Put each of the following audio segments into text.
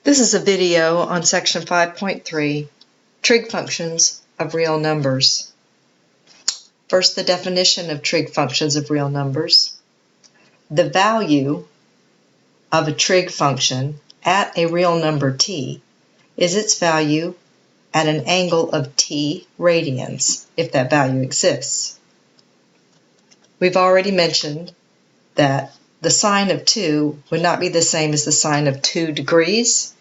This is a video on section 5.3, trig functions of real numbers. First, the definition of trig functions of real numbers. The value of a trig function at a real number t is its value at an angle of t radians, if that value exists. We've already mentioned that the sine of 2 would not be the same as the sine of 2 degrees,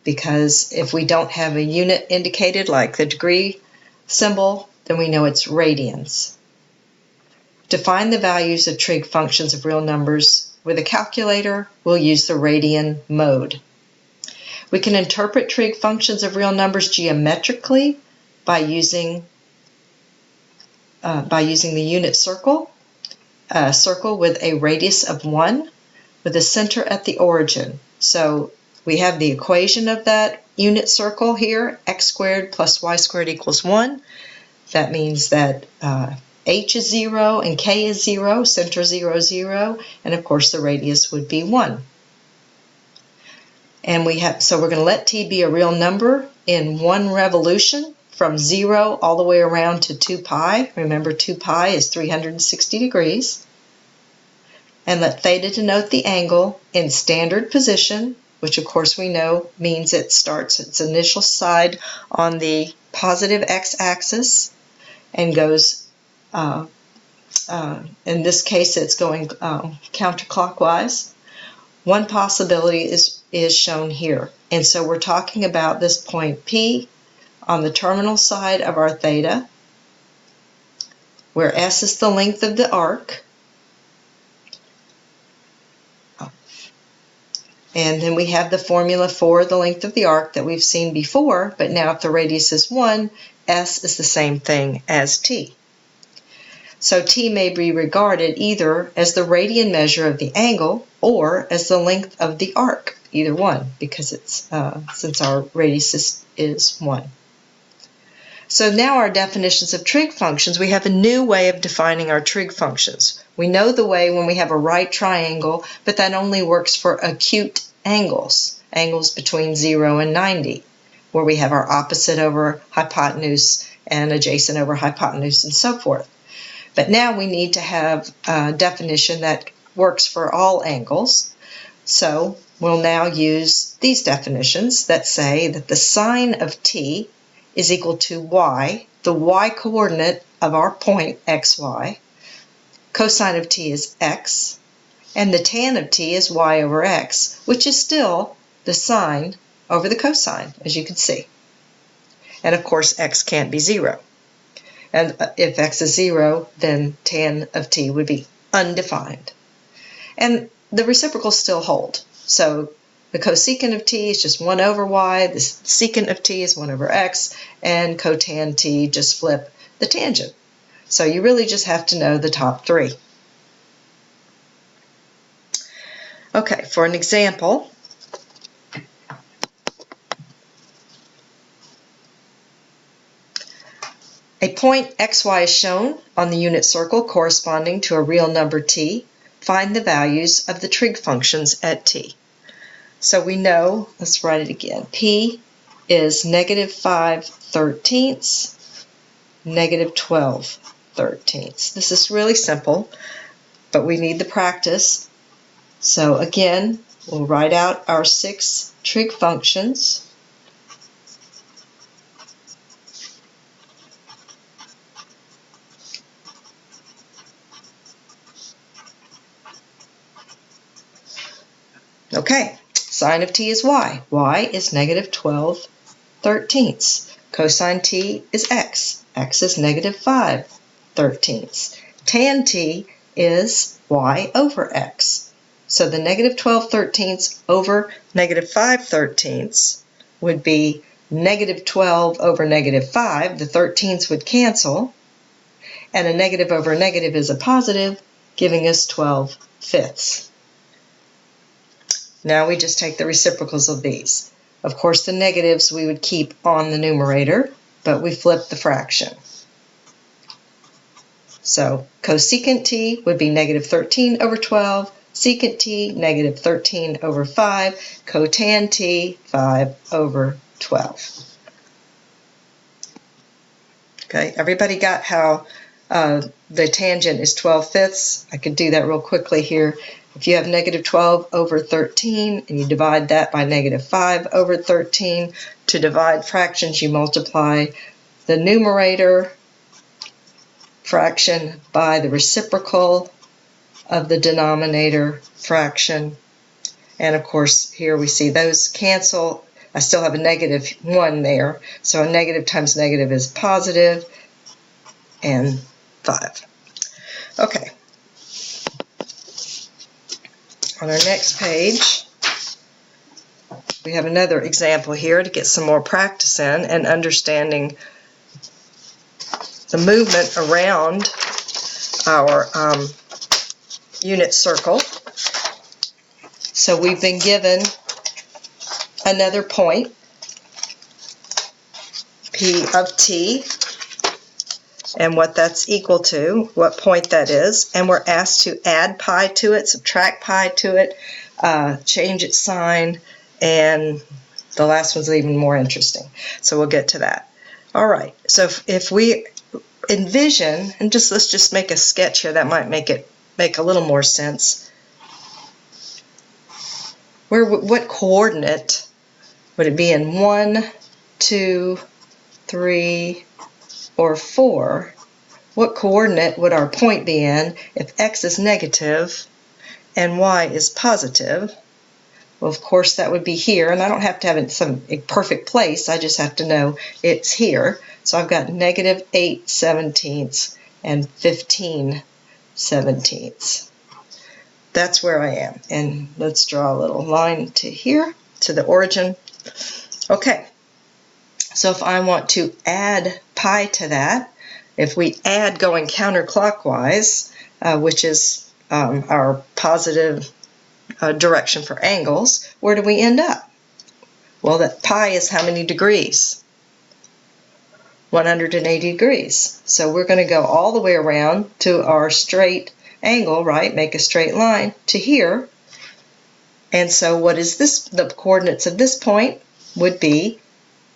because if we don't have a unit indicated like the degree symbol, then we know it's radians. To find the values of trig functions of real numbers with a calculator, we'll use the radian mode. We can interpret trig functions of real numbers geometrically by using the unit circle, a circle with a radius of 1 with a center at the origin. So we have the equation of that unit circle here, x squared plus y squared equals 1. That means that h is 0 and k is 0, center 0, 0, and of course the radius would be 1. And so we're going to let t be a real number in one revolution from 0 all the way around to 2 pi. Remember, 2 pi is 360 degrees. And let theta denote the angle in standard position, which of course we know means it starts its initial side on the positive x-axis and goes, in this case it's going counterclockwise. One possibility is shown here. And so we're talking about this point P on the terminal side of our theta, where S is the length of the arc. And then we have the formula for the length of the arc that we've seen before, but now if the radius is 1, S is the same thing as T. So T may be regarded either as the radian measure of the angle or as the length of the arc, either one, because it's since our radius is 1. So now our definitions of trig functions, we have a new way of defining our trig functions. We know the way when we have a right triangle, but that only works for acute angles, angles between 0 and 90, where we have our opposite over hypotenuse and adjacent over hypotenuse and so forth. But now we need to have a definition that works for all angles. So we'll now use these definitions that say that the sine of t is equal to y, the y coordinate of our point xy. Cosine of t is x, and the tan of t is y over x, which is still the sine over the cosine, as you can see. And of course x can't be 0. And if x is 0, then tan of t would be undefined. And the reciprocals still hold. So the cosecant of t is just 1 over y, the secant of t is 1 over x, and cotan t, just flip the tangent. So you really just have to know the top 3. Okay, for an example, a point xy is shown on the unit circle corresponding to a real number t. Find the values of the trig functions at t. So we know, let's write it again, p is -5/13, -12/13. This is really simple, but we need the practice. So again, we'll write out our 6 trig functions. Okay, sine of t is y. Y is -12/13. Cosine t is x. X is -5/13. Tan t is y over x. So the -12/13 over -5/13 would be -12 over -5. The 13ths would cancel. And a negative over a negative is a positive, giving us 12/5. Now we just take the reciprocals of these. Of course, the negatives we would keep on the numerator, but we flip the fraction. So cosecant t would be -13 over 12, secant t, negative 13 over 5, cotan t, 5 over 12. Okay, everybody got how the tangent is 12/5? I could do that real quickly here. If you have negative 12 over 13 and you divide that by negative 5 over 13, to divide fractions you multiply the numerator fraction by the reciprocal of the denominator fraction. And of course here we see those cancel. I still have a negative 1 there, so a negative times negative is positive, and 5. Okay. On our next page, we have another example here to get some more practice in and understanding the movement around our unit circle. So we've been given another point, P of t, and what that's equal to, what point that is, and we're asked to add pi to it, subtract pi to it, change its sign, and the last one's even more interesting. So we'll get to that. All right, so if we envision, and let's just make a sketch here that might make a little more sense. What coordinate would it be in 1, 2, 3, or 4? What coordinate would our point be in if x is negative and y is positive? Well, of course, that would be here, and I don't have to have it in a perfect place. I just have to know it's here. So I've got negative 8/17 and 15/17. That's where I am. And let's draw a little line to here, to the origin. Okay. So if I want to add pi to that, if we add going counterclockwise, which is our positive direction for angles, where do we end up? Well, that pi is how many degrees? 180 degrees. So we're going to go all the way around to our straight angle, right? Make a straight line to here. And so what is this? The coordinates of this point would be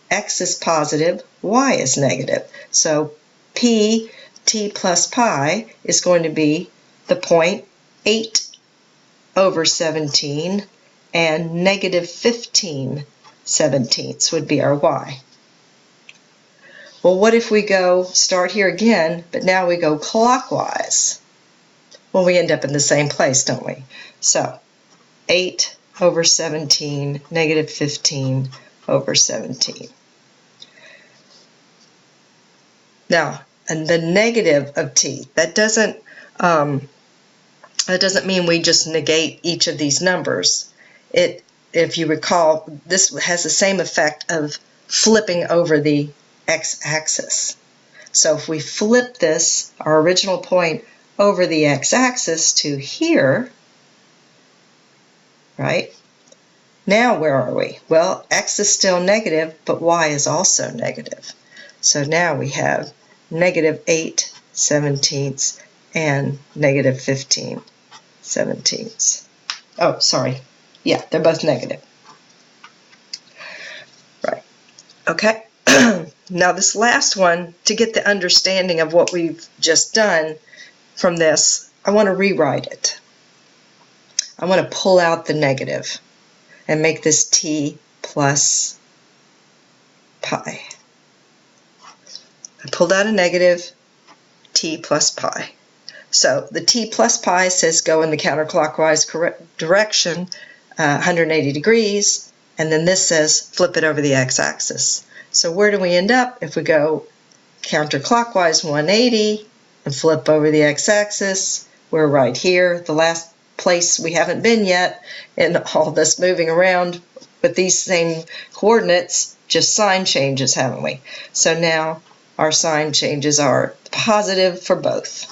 x is positive, y is negative. So p t plus pi is going to be the point 8/17, and negative 15/17 would be our y. Well, what if we start here again, but now we go clockwise? Well, we end up in the same place, don't we? So 8/17, negative 15/17. Now, and the negative of t, that doesn't mean we just negate each of these numbers. If you recall, this has the same effect of flipping over the x-axis. So if we flip this, our original point, over the x-axis to here, right? Now where are we? Well, x is still negative, but y is also negative. So now we have negative 8/17 and negative 15/17. Oh, sorry. Yeah, they're both negative. Right. Okay. Now this last one, to get the understanding of what we've just done from this, I want to rewrite it. I want to pull out the negative and make this t plus pi. I pulled out a negative, t plus pi. So the t plus pi says go in the counterclockwise direction, 180 degrees, and then this says flip it over the x-axis. So where do we end up if we go counterclockwise 180 and flip over the x-axis? We're right here, the last place we haven't been yet in all this moving around with these same coordinates, just sign changes, haven't we? So now our sign changes are positive for both.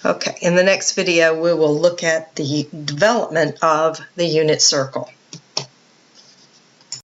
Okay, in the next video we will look at the development of the unit circle.